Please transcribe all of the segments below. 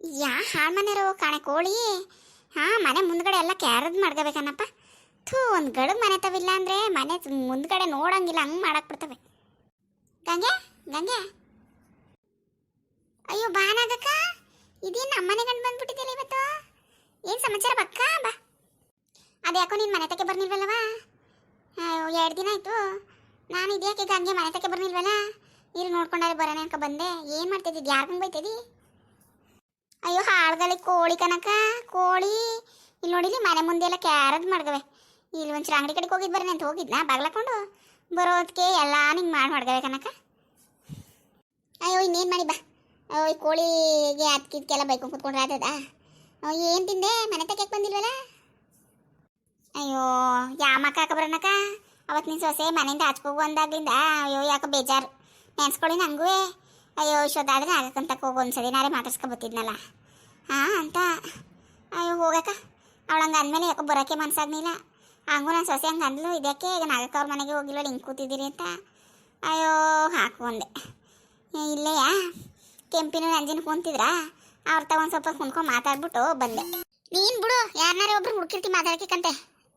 ಹಾಳು ಮನೆಯವರು ಕಾಣೆ ಕೋಳಿ. ಮನೆ ಮುಂದ್ಗಡೆ ಎಲ್ಲ ಕ್ಯಾರದ್ ಮಾಡ್ಕೋಬೇಕನ್ನಪ್ಪ. ಒಂದು ಗಡಗ್ ಮನೆ ತವಿಲ್ಲ ಅಂದರೆ ಮನೆ ಮುಂದ್ಗಡೆ ನೋಡಂಗಿಲ್ಲ, ಹಂಗೆ ಮಾಡಕ್ಕೆ ಬಿಡ್ತವೆ. ಗಂಗೆ ಗಂಗೆ, ಅಯ್ಯೋ ಬಾನಾಗಕ್ಕ, ಇದೇನು ನಮ್ಮನೆ ಗಂಡು ಬಂದ್ಬಿಟ್ಟಿದ್ದಿಲ್ಲ ಇವತ್ತು. ಏನು ಸಮಾಚಾರ ಬಕ್ಕ ಬಾ. ಅದು ಯಾಕೋ ನೀನು ಮನೆ ತಕ್ಕೆ ಬರ್ನಿಲ್ವಲ್ಲವ? ಅಯ್ಯೋ 2 ದಿನ ಆಯಿತು. ನಾನು ಇದ್ಯಾಕೆ ಗಂಗೆ ಮನೆ ತಕ್ಕೆ ಬರ್ನಿಲ್ವಲ್ಲ, ಇಲ್ಲಿ ನೋಡ್ಕೊಂಡಾರೆ ಬರೋಣ ಅನ್ಕ ಬಂದೆ. ಏನು ಮಾಡ್ತಿದ್ದಿದ್ದು, ಯಾರು ಬೈತಿದ್ದಿ? ಅಯ್ಯೋ ಹಾಳ್ಗಲಿ ಕೋಳಿ ಕನಕ, ಕೋಳಿ. ಇಲ್ಲಿ ನೋಡಿಲಿ ಮನೆ ಮುಂದೆ ಎಲ್ಲ ಕ್ಯಾರದ್ ಮಾಡ್ಗವೆ. ಇಲ್ಲಿ ಒಂಚೂರು ಅಂಗಡಿ ಕಡೆಗೆ ಹೋಗಿದ್ದು ಬರೋಣ ಅಂತ ಹೋಗಿದ್ನಾ, ಬಾಗ್ಲಾಕೊಂಡು ಬರೋದಕ್ಕೆ ಎಲ್ಲ ನಿಂಗೆ ಮಾಡ್ಗವೆ ಕನಕ. ಅಯ್ಯೋ ಇನ್ನೇನು ಮಾಡಿ ಬಾ. ಅಯ್ಯೋ ಈ ಕೋಳಿಗೆ ಅದಕ್ಕಿದಕ್ಕೆಲ್ಲ ಬೈಕೊಂಡು ಕೂತ್ಕೊಂಡ್ರೆ ಆತದ? ಏನು ತಿಂದೆ, ಮನೆ ತಕ್ಕೆ ಬಂದಿಲ್ವಲ್ಲ? ಅಯ್ಯೋ ಯಾಮಕ್ಕ ಬರೋಣಕ್ಕ. ಅವತ್ತು ನಿನ್ನ ಸೊಸೆ ಮನೆಯಿಂದ ಹಚ್ಕೋಗು ಅಂದಾಗ್ಲಿಂದ ಅಯ್ಯೋ ಯಾಕೋ ಬೇಜಾರು ನೆನ್ಸ್ಕೊಳ್ಳಿ ನಂಗೂ. ಅಯ್ಯೋ ಇಷ್ಟೊತ್ತಾದ್ರೆ ಆಗಕ್ಕಂತ ಹೋಗು ಒಂದ್ಸರಿ ನಾರೇ ಮಾತಾಡ್ಸ್ಕೊಬತ್ತಿದ್ನಲ್ಲ ಅಂತ. ಅಯ್ಯೋ ಹೋಗಕ್ಕ, ಅವಳಂಗೆ ಅಂದಮೇಲೆ ಯಾಕೋ ಬರೋಕ್ಕೆ ಮನ್ಸಾಗ್ನಿಲ್ಲ. ಹಂಗೂ ನಾನು ಸೊಸೆ ಹಂಗೆ ಅಂದ್ಲು, ಇದಕ್ಕೆ ಈಗ ನಾಗಕ್ಕ ಅವ್ರ ಮನೆಗೆ ಹೋಗಿಲ್ವ ಹಿಂಗೆ ಕೂತಿದ್ದೀರಿ ಅಂತ. ಅಯ್ಯೋ ಹಾಕು ಅಂದೆ. ಇಲ್ಲೆಯ ಕೆಂಪಿನ ನಂಜಿನ ಕುಂತಿದ್ರಾ, ಅವ್ರ ತಗೊಂಡು ಸ್ವಲ್ಪ ಕುಂತ್ಕೊಂಡು ಮಾತಾಡ್ಬಿಟ್ಟು ಬಂದೆ. ನೀನು ಬಿಡು, ಯಾರನ್ನಾರೇ ಒಬ್ರು ಹುಡುಕಿರ್ತಿ ಮಾತಾಡೋಕ್ಕಂತೆ.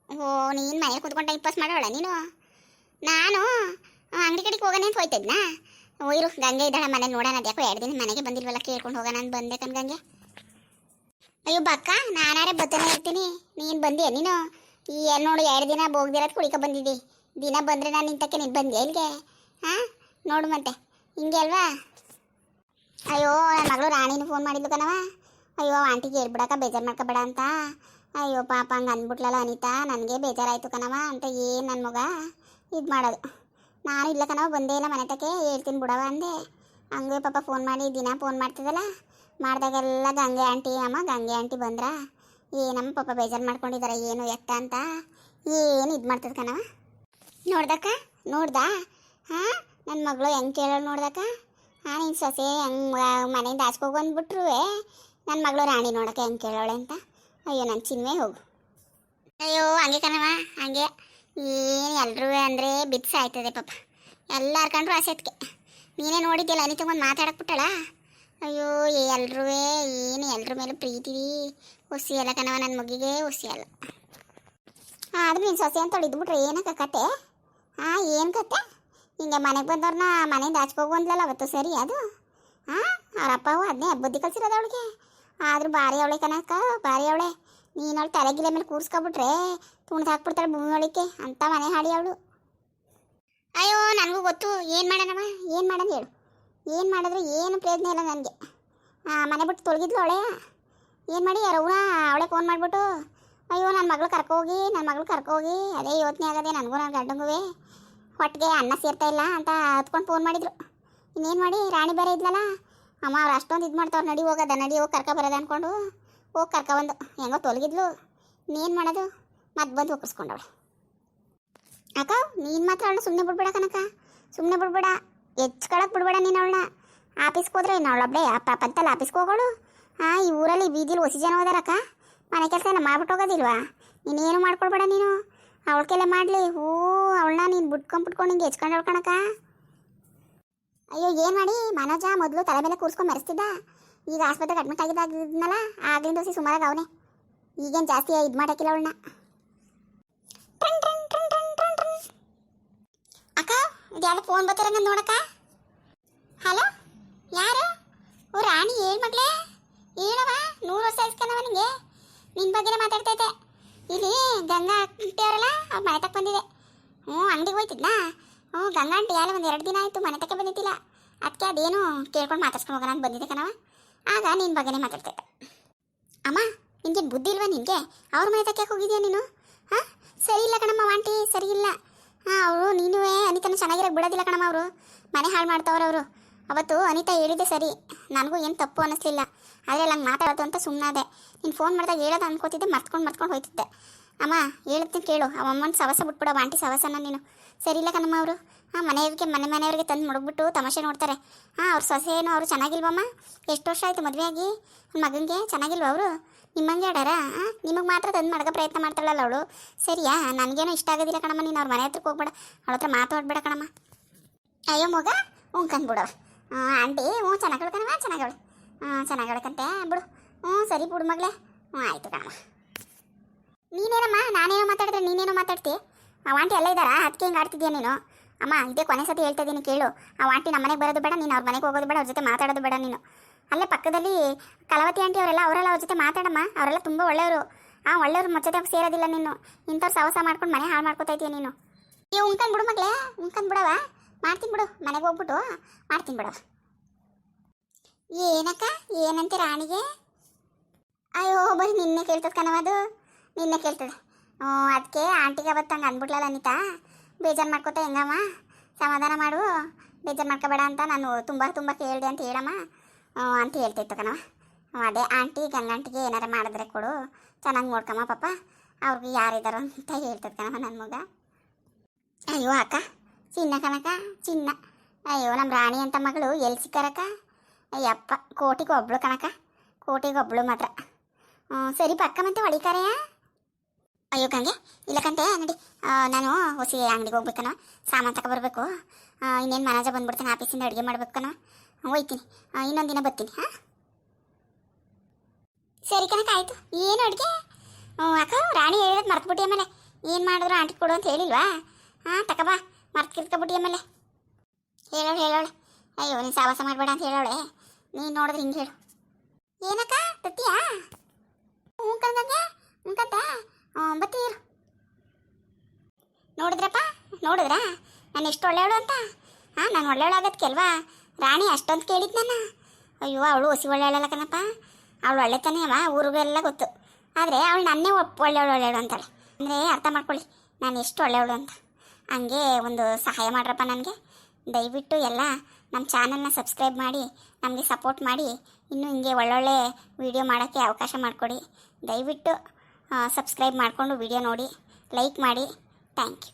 ಓ ನೀನು ಮನೇಲಿ ಕುತ್ಕೊಂಡು ಟೈಮ್ ಪಾಸ್ ಮಾಡೋಳ ನೀನು. ನಾನು ಅಂಗಡಿ ಕಡೆಗೆ ಹೋಗೋಣ ಅಂತ ಹೋಯ್ತಿದ್ನಾ. ಇರು ಗಂಗೆ ಇದ್ದಾಳೆ ಮನೆ ನೋಡೋಣ. ಅದ್ಯಾಕೋ 2 ದಿನ ಮನೆಗೆ ಬಂದಿಲ್ವಲ್ಲ, ಕೇಳ್ಕೊಂಡು ಹೋಗೋಣ ಅಂತ ಬಂದೆ ಗಂಗೆ. ಅಯ್ಯೋ ಬಕ್ಕ, ನಾನಾರೇ ಬತ್ತನೇ ಇರ್ತೀನಿ, ನೀನು ಬಂದೆ ನೀನು. ಈ ನೋಡು 2 ದಿನ ಬೋಗ್ದಿರೋದು ಕುಡಿಕ ಬಂದಿದ್ದಿ. ದಿನ ಬಂದರೆ ನಾನು ನಿಂತಕ್ಕೆ ನೀನು ಬಂದೆ ಇಲ್ಲಿಗೆ. ನೋಡು ಮತ್ತೆ ಹಿಂಗೆ ಅಲ್ವಾ. ಅಯ್ಯೋ ನನ್ನ ಮಗಳು ರಾಣಿನೂ ಫೋನ್ ಮಾಡಿದ್ಲು ಕಣವ. ಅಯ್ಯೋ ಆಂಟಿಗೆ ಹೇಳ್ಬಿಡಕ್ಕ, ಬೇಜಾರು ಮಾಡ್ಕೊಬೇಡ ಅಂತ. ಅಯ್ಯೋ ಪಾಪ ಹಂಗೆ ಅಂದ್ಬಿಟ್ಲಲ್ಲ ಅನಿತಾ, ನನಗೆ ಬೇಜಾರಾಯಿತು ಕಣವ ಅಂತ. ಏನು ನನ್ನ ಮಗ ಇದು ಮಾಡೋದು. ನಾನು ಇಲ್ಲ ಕಣವ, ಬಂದೇ ಇಲ್ಲ ಮನೆ ತಕ್ಕೆ, ಹೇಳ್ತೀನಿ ಬಿಡವ ಅಂದೆ. ಹಂಗೆ ಪಾಪ ಫೋನ್ ಮಾಡಿ ದಿನ ಫೋನ್ ಮಾಡ್ತಿದ್ದಲ್ಲ, ಮಾಡಿದಾಗೆಲ್ಲ ಗಂಗೆ ಆಂಟಿ ಗಂಗೆ ಆಂಟಿ ಬಂದ್ರ ಏನಮ್ಮ ಪಾಪ ಬೇಜಾರು ಮಾಡ್ಕೊಂಡಿದ್ದಾರೆ ಏನು ಎತ್ತ ಅಂತ. ಏನು ಇದು ಮಾಡ್ತದೆ ಕಣವ. ನೋಡ್ದಾ ನನ್ನ ಮಗಳು ಹೆಂಗೆ ಕೇಳೋಳು ನೋಡ್ದಕ್ಕ. ನಿನ್ನ ಸೊಸೆ ಹೆಂಗೆ ಮನೆಯಿಂದ ಆಚೆಗೆ ಬಂದ್ಬಿಟ್ರು ನನ್ನ ಮಗಳು ರಾಣಿ ನೋಡೋಕೆ ಹೆಂಗೆ ಕೇಳೋಳೆ ಅಂತ. ಅಯ್ಯೋ ನನ್ನ ಚಿನ್ವೆ ಹೋಗು. ಅಯ್ಯೋ ಹಂಗೆ ಕಣವ ಹಂಗೆ. ಏನು ಎಲ್ಲರೂ ಅಂದರೆ ಬಿತ್ಸ ಆಯ್ತದೆ ಪಾಪ, ಎಲ್ಲ ಹರ್ಕೊಂಡ್ರು ಆಸೆತ್ಗೆ. ನೀನೇ ನೋಡಿದ್ಯಲ್ಲ ಅನಿತ ಒಂದು ಮಾತಾಡಕ್ಬಿಟ್ಟಳ. ಅಯ್ಯೋ ಎಲ್ಲರೂ ಏನು ಎಲ್ಲರ ಮೇಲೂ ಪ್ರೀತಿ ಹುಸಿ ಅಲ್ಲ ಕಣವ, ನನ್ನ ಮಗಿಗೆ ಹುಸಿ ಅಲ್ಲ. ಆದ್ರೆ ನೀನು ಸೊಸೆ ಅಂತ ಇದ್ಬಿಟ್ರೆ ಏನಕ್ಕ ಕತೆ? ಏನು ಕತೆ? ಹಿಂಗೆ ಮನೆಗೆ ಬಂದವ್ರನ್ನ ಮನೆಯಿಂದ ಆಚೆಗೆ ಅಂದ್ಲಲ್ಲ ಅವತ್ತು, ಸರಿ ಅದು? ಅವ್ರ ಅಪ್ಪವು ಅದನ್ನೇ ಬುದ್ಧಿ ಕಲಿಸಿರೋದು ಅವಳಿಗೆ. ಆದರೂ ಭಾರಿ ಅವಳೆ ಕನಕ, ಭಾರಿ ಅವಳೆ. ನೀನು ಅವಳು ತಲೆಗಿಲೆ ಮೇಲೆ ಕೂರಿಸ್ಕೊಬಿಟ್ರೆ ತುಣ್ದು ಹಾಕ್ಬಿಡ್ತಾಳೆ ಭೂಮಿ ಒಳಿಕೆ ಅಂತ ಮನೆ ಹಾಡಿ ಅವಳು. ಅಯ್ಯೋ ನನಗೂ ಗೊತ್ತು, ಏನು ಮಾಡೋಣವ, ಏನು ಮಾಡೋದು ಹೇಳು. ಏನು ಮಾಡಿದ್ರೆ ಏನು ಪ್ರಯೋಜನ ಇಲ್ಲ ನನಗೆ. ಮನೆ ಬಿಟ್ಟು ತೊಳಗಿದ್ಲು ಅವಳೆ. ಏನು ಮಾಡಿ ರಘುನ ಅವಳೆ ಫೋನ್ ಮಾಡಿಬಿಟ್ಟು ಅಯ್ಯೋ ನನ್ನ ಮಗಳು ಕರ್ಕೋಗಿ ಅದೇ ಯೋಚನೆ ಆಗದೆ ನನಗೂ ನನ್ನ ಗಂಡಂಗೂ. ಹೊಟ್ಟಿಗೆ ಅನ್ನ ಸೇರ್ತಾ ಇಲ್ಲ ಅಂತ ಹತ್ಕೊಂಡು ಫೋನ್ ಮಾಡಿದ್ರು. ಇನ್ನೇನು ಮಾಡಿ, ರಾಣಿ ಬೇರೆ ಇದ್ಲಲ್ಲ ಅಮ್ಮ, ಅವ್ರು ಅಷ್ಟೊಂದು ಇದು ಮಾಡ್ತಾವ್ರು. ನಡಿ ಹೋಗಿ ಕರ್ಕೊ ಬರೋದು ಅಂದ್ಕೊಂಡು ಹೋಗಿ ಕರ್ಕೊಬಂದು ಹೆಂಗೋ ತೊಲಗಿದ್ಲು. ಇನ್ನೇನು ಮಾಡೋದು, ಮತ್ತೆ ಬಂದು ಒಪ್ಪಿಸ್ಕೊಂಡವಳೆ. ಅಕ್ಕ ನೀನು ಮಾತ್ರ ಅವಳನ್ನ ಸುಮ್ಮನೆ ಬಿಡ್ಬೇಡ ಕನಕ, ಸುಮ್ಮನೆ ಬಿಡ್ಬೇಡ, ಹೆಚ್ಕೊಳಕ್ಕೆ ಬಿಡ್ಬೇಡ ನೀನು ಅವಳನ್ನ. ಆಫೀಸ್ಗೆ ಹೋದ್ರೆ ಇನ್ನು ಅವಳೊಬ್ಬಳೆ ಪಂತಲ್ಲಿ ಆಫೀಸ್ಗೆ ಹೋಗೋಳು. ಈ ಊರಲ್ಲಿ ಬೀದಿಲಿ ಹೊಸ ಜನ ಹೋದಾರಕ್ಕ, ಮನೆ ಕೆಲಸ ಎಲ್ಲ ಮಾಡ್ಬಿಟ್ಟು ಹೋಗೋದಿಲ್ವಾ? ನೀನೇನು ಮಾಡ್ಕೊಳ್ಬೇಡ ನೀನು, ಅವಳಕೆಲ್ಲ ಮಾಡಲಿ. ಅವಳನ್ನ ನೀನು ಬಿಟ್ಕೊಂಡು ಹಿಂಗೆ ಹೆಚ್ಕೊಂಡು ಕಣಕ. ಅಯ್ಯೋ ಏನು ಮಾಡಿ, ಮನೋಜ ಮೊದಲು ತಲೆ ಮೇಲೆ ಕೂರಿಸ್ಕೊಂಡು ಮೆರೆಸ್ತಿದ್ದ. ಈಗ ಆಸ್ಪತ್ರೆಗೆ ಅಡ್ಮಿಟ್ ಆಗಿದ್ದಾಗಿದ್ನಲ್ಲ, ಆಗ್ಲಿಂದ ಹೊಸಿ ಸುಮಾರಾಗಿ ಅವನೇ. ಈಗೇನು ಜಾಸ್ತಿ ಇದು ಮಾಡೋಕ್ಕಿಲ್ಲ ಅವಳನ್ನ. ಅಕ್ಕ ಇದು ಯಾರು ಫೋನ್ ಬರ್ತಾರಂಗ ನೋಡಕ್ಕ. ಹಲೋ ಯಾರು? ಓ ರಾಣಿ, ಏನು ಮಗಳೇ ಹೇಳವ. 100 ವರ್ಷ ಇಸ್ಕೊಂಡವ ನಿಂಗೆ, ನಿನ್ನ ಬಗ್ಗೆನೇ ಮಾತಾಡ್ತೈತೆ. ಇಲ್ಲಿ ಗಂಗಾ ಆಂಟಿ ಅವರಲ್ಲ, ಅವ್ರು ಮನೆ ತಕ್ಕ ಬಂದಿದೆ. ಅಂಗಡಿಗೆ ಹೋಯ್ತಿದ್ನಾ? ಗಂಗಾ ಆಂಟಿ ಯಾರು ಒಂದು 2 ದಿನ ಆಯಿತು ಮನೆ ತಕ್ಕೆ ಬಂದಿದ್ದಿಲ್ಲ. ಅದಕ್ಕೆ ಅದೇನು ಕೇಳ್ಕೊಂಡು ಮಾತಾಡ್ಸ್ಕೊಂಡು ಹೋಗೋಣ ಅಂತ ಬಂದಿದೆ ಕಣವ. ಆಗ ನಿನ್ನ ಬಗ್ಗೆನೇ ಮಾತಾಡ್ತೈತೆ. ಅಮ್ಮ ನಿನಗೆ ಬುದ್ಧಿ ಇಲ್ವಾ ನಿನಗೆ? ಅವ್ರ ಮನೆ ತಕ್ಕೆ ಹೋಗಿದ್ಯಾ ನೀನು? ಸರಿ ಇಲ್ಲ ಕಣಮ್ಮ ಆಂಟಿ, ಸರಿ ಇಲ್ಲ. ಅವರು ನೀನು ಅನಿತನ ಚೆನ್ನಾಗಿರೋಕೆ ಬಿಡೋದಿಲ್ಲ ಕಣಮ್ಮ. ಅವರು ಮನೆ ಹಾಳು ಮಾಡ್ತವ್ರು ಅವರು. ಅವತ್ತು ಅನಿತಾ ಹೇಳಿದೆ ಸರಿ, ನನಗೂ ಏನು ತಪ್ಪು ಅನ್ನಿಸ್ಲಿಲ್ಲ. ಆದರೆ ಅಲ್ಲಿ ಹಂಗೆ ಮಾತಾಡೋದು ಅಂತ ಸುಮ್ಮನಾದೆ. ನೀನು ಫೋನ್ ಮಾಡಿದಾಗ ಹೇಳೋದು ಅನ್ಕೋತಿದ್ದೆ, ಮರ್ತ್ಕೊಂಡು ಹೋಯ್ತಿದ್ದೆ. ಅಮ್ಮ ಹೇಳ್ತೀನಿ ಕೇಳು, ಅಮ್ಮನ ಸವಸ ಬಿಟ್ಬಿಡೋ ಆಂಟಿ ಸವಸನ ನೀನು. ಸರಿ ಇಲ್ಲ ಕಣಮ್ಮ ಅವರು. ಮನೆಯವ್ರಿಗೆ ತಂದು ಮುಡುಗ್ಬಿಟ್ಟು ತಮಾಷೆ ನೋಡ್ತಾರೆ. ಅವ್ರ ಸೊಸೆನೋ ಅವರು ಚೆನ್ನಾಗಿಲ್ವಮ್ಮ? ಎಷ್ಟು ವರ್ಷ ಆಯಿತು ಮದುವೆ ಆಗಿ? ಮಗನಿಗೆ ಚೆನ್ನಾಗಿಲ್ವ ಅವರು? ನಿಮ್ಮಂಗೆ ಆಡಾರ? ನಿಮಗೆ ಮಾತ್ರ ತಂದು ಮಡಗ ಪ್ರಯತ್ನ ಮಾಡ್ತಾಳಲ್ಲ ಅವಳು. ಸರಿಯಾ? ನನಗೇನೋ ಇಷ್ಟ ಆಗೋದಿಲ್ಲ ಕಣಮ್ಮ. ನೀನು ಅವ್ರ ಮನೆ ಹತ್ರಕ್ಕೆ ಹೋಗ್ಬೇಡ, ಅವಳ ಹತ್ರ ಮಾತಾಡ್ಬೇಡ ಕಣಮ್ಮ. ಅಯ್ಯೋ ಮಗ ಕಂದ್ಬಿಡವ ಆಂಟಿ. ಚೆನ್ನಾಗವಳು ಕಣವ, ಚೆನ್ನಾಗವಳು. ಚೆನ್ನಾಗಿ ಹೇಳಕಂತೆ ಬಿಡು. ಸರಿ ಬಿಡು ಮಗಳೇ. ಆಯಿತು ಕಣಮ್ಮ. ನೀನೇನಮ್ಮ ನಾನೇನೋ ಮಾತಾಡಿದ್ರೆ ನೀನೇನೋ ಮಾತಾಡ್ತಿ. ಆ ಆಂಟಿ ಎಲ್ಲ ಇದ್ದಾರಾ? ಅದಕ್ಕೆ ಹಿಂಗೆ ಆಡ್ತಿದ್ಯಾ ನೀನು? ಅಮ್ಮ ಇದೇ ಕೊನೆ ಸತಿ ಹೇಳ್ತಾ ಇದ್ದೀನಿ ಕೇಳು. ಆ ಆಂಟಿ ನಮ್ಮ ಮನೆಗೆ ಬರೋದು ಬೇಡ, ನೀನು ಅವ್ರ ಮನೆಗೆ ಹೋಗೋದು ಬೇಡ, ಅವ್ರ ಜೊತೆ ಮಾತಾಡೋದು ಬೇಡ ನೀನು. ಅಲ್ಲೇ ಪಕ್ಕದಲ್ಲಿ ಕಲಾವತಿ ಆಂಟಿ ಅವರೆಲ್ಲ ಅವ್ರ ಜೊತೆ ಮಾತಾಡಮ್ಮ. ಅವರೆಲ್ಲ ತುಂಬ ಒಳ್ಳೆಯವರು. ಒಳ್ಳೆಯವ್ರು ಜೊತೆ ಸೇರೋದಿಲ್ಲ ನೀನು. ಇಂಥವ್ರು ಸಹವಾಸ ಮಾಡ್ಕೊಂಡು ಮನೆ ಹಾಳು ಮಾಡ್ಕೊತಾ ಇದೀಯ ನೀನು. ಉಣ್ಕಂಡು ಬಿಡು ಮಗಳೇ, ಉಣ್ಕಂಡು ಬಿಡವ. ಮಾಡ್ತೀನಿ ಬಿಡು, ಮನೆಗೆ ಹೋಗ್ಬಿಟ್ಟು ಮಾಡ್ತೀನಿ ಬಿಡವ. ಏನಕ್ಕ ಏನಂತೆ ರಾಣಿಗೆ? ಅಯ್ಯೋ ಬರೀ ನಿನ್ನೆ ಕೇಳ್ತದೆ ಕಣವ, ಅದು ನಿನ್ನೆ ಕೇಳ್ತದೆ. ಅದಕ್ಕೆ ಆಂಟಿಗೆ ಅವತ್ತು ಹಂಗೆ ಅಂದ್ಬಿಟ್ಲಲ್ಲ ಅನಿತಾ, ಬೇಜಾರು ಮಾಡ್ಕೋತಾ ಹೆಂಗಮ್ಮ, ಸಮಾಧಾನ ಮಾಡು, ಬೇಜಾರು ಮಾಡ್ಕೋಬೇಡ ಅಂತ ನಾನು ತುಂಬ ಕೇಳಿದೆ ಅಂತ ಹೇಳಮ್ಮ ಅಂತ ಹೇಳ್ತಿತ್ತು ಕಣವ. ಅದೇ ಆಂಟಿ ಗಂಗಂಟಿಗೆ ಏನಾರು ಮಾಡಿದ್ರೆ ಕೊಡು, ಚೆನ್ನಾಗಿ ನೋಡ್ಕಮ್ಮ ಪಾಪ, ಅವ್ರಿಗೆ ಯಾರಿದ್ದಾರೋ ಅಂತ ಹೇಳ್ತದೆ ಕಣವ ನನ್ನ ಮಗ. ಅಯ್ಯೋ ಅಕ್ಕ, ಚಿನ್ನ ಕಣಕ ಚಿನ್ನ. ಅಯ್ಯೋ ನಮ್ಮ ರಾಣಿ ಅಂತ ಮಗಳು ಎಲ್ಲಿ ಸಿಕ್ಕಾರಕ್ಕ? ಅಯ್ಯಪ್ಪ, ಕೋಟಿಗೊಬ್ಳು ಕಣಕ, ಕೋಟಿಗೊಬ್ಳು ಮಾತ್ರ. ಸರಿ ಪಕ್ಕ ಮತ್ತೆ ಹೊಡಿತಾರೆ. ಅಯ್ಯೋ ಕಂಗೆ ಇಲ್ಲ ಕಂತೆ ನಡಿ, ನಾನು ಹೊಸಿ ಅಂಗಡಿಗೆ ಹೋಗ್ಬೇಕನೋ, ಸಾಮಾನು ತಗೊಬರ್ಬೇಕು. ಇನ್ನೇನು ಮನಜ ಬಂದ್ಬಿಡ್ತಾನೆ ಆಫೀಸಿಂದ, ಅಡುಗೆ ಮಾಡ್ಬೇಕು ಕಣೋ. ಹೋಯ್ತೀನಿ, ಇನ್ನೊಂದು ದಿನ ಬರ್ತೀನಿ. ಹಾಂ ಸರಿ ಕಣಕ ಆಯಿತು. ಏನು ಅಡುಗೆ? ಅಕ್ಕ ರಾಣಿ ಹೇಳೋದು ಮರ್ತ್ಬಿಟ್ಟು ಆಮೇಲೆ ಏನು ಮಾಡಿದ್ರು ಆಂಟಿ ಕೊಡು ಅಂತ ಹೇಳಿಲ್ವಾ? ತಗೊಬಾ, ಮರ್ತ್ಕಿರ್ಕೊಬಿಟ್ಟು ಆಮೇಲೆ ಹೇಳೋಳೆ. ಅಯ್ಯೋ ನೀನು ಸಾವಾಸ ಮಾಡಬೇಡ ಅಂತ ಹೇಳೋಳೆ. ನೀನು ನೋಡಿದ್ರೆ ಹಿಂಗೆ ಹೇಳು. ಏನಕ್ಕ ತತ್ತೀಯಾ? ಕಂಗೆ ಉಂಕಂತ ಬತ್ತೀರು. ನೋಡಿದ್ರಪ್ಪ, ನೋಡಿದ್ರಾ ನಾನು ಎಷ್ಟು ಒಳ್ಳೆಯವಳು ಅಂತ? ನಾನು ಒಳ್ಳೆಯವಳು ಆಗೋದಕ್ಕೆ ಅಲ್ವಾ ರಾಣಿ ಅಷ್ಟೊಂದು ಕೇಳಿದ್ದು ನನ್ನ. ಅಯ್ಯೋ ಅವಳು ಹೊಸಿ ಒಳ್ಳೆಯವಳಲ್ಲ ಕಣಪ್ಪ, ಅವಳು ಒಳ್ಳೆ ತಾನೇ ಅವ, ಊರಿಗೆಲ್ಲ ಗೊತ್ತು. ಆದರೆ ಅವಳು ನನ್ನೇ ಒಳ್ಳೆಯವಳು ಅಂತಾಳೆ. ಅಂದರೆ ಅರ್ಥ ಮಾಡ್ಕೊಳ್ಳಿ ನಾನು ಎಷ್ಟು ಒಳ್ಳೆಯವಳು ಅಂತ. ಹಂಗೆ ಒಂದು ಸಹಾಯ ಮಾಡ್ರಪ್ಪ ನನಗೆ, ದಯವಿಟ್ಟು ಎಲ್ಲ ನಮ್ಮ ಚಾನಲ್ನ ಸಬ್ಸ್ಕ್ರೈಬ್ ಮಾಡಿ ನಮಗೆ ಸಪೋರ್ಟ್ ಮಾಡಿ, ಇನ್ನೂ ಹಿಂಗೆ ಒಳ್ಳೊಳ್ಳೆ ವೀಡಿಯೋ ಮಾಡೋಕ್ಕೆ ಅವಕಾಶ ಮಾಡಿಕೊಡಿ. ದಯವಿಟ್ಟು ಸಬ್ಸ್ಕ್ರೈಬ್ ಮಾಡಿಕೊಂಡು ವೀಡಿಯೋ ನೋಡಿ, ಲೈಕ್ ಮಾಡಿ. Thank you.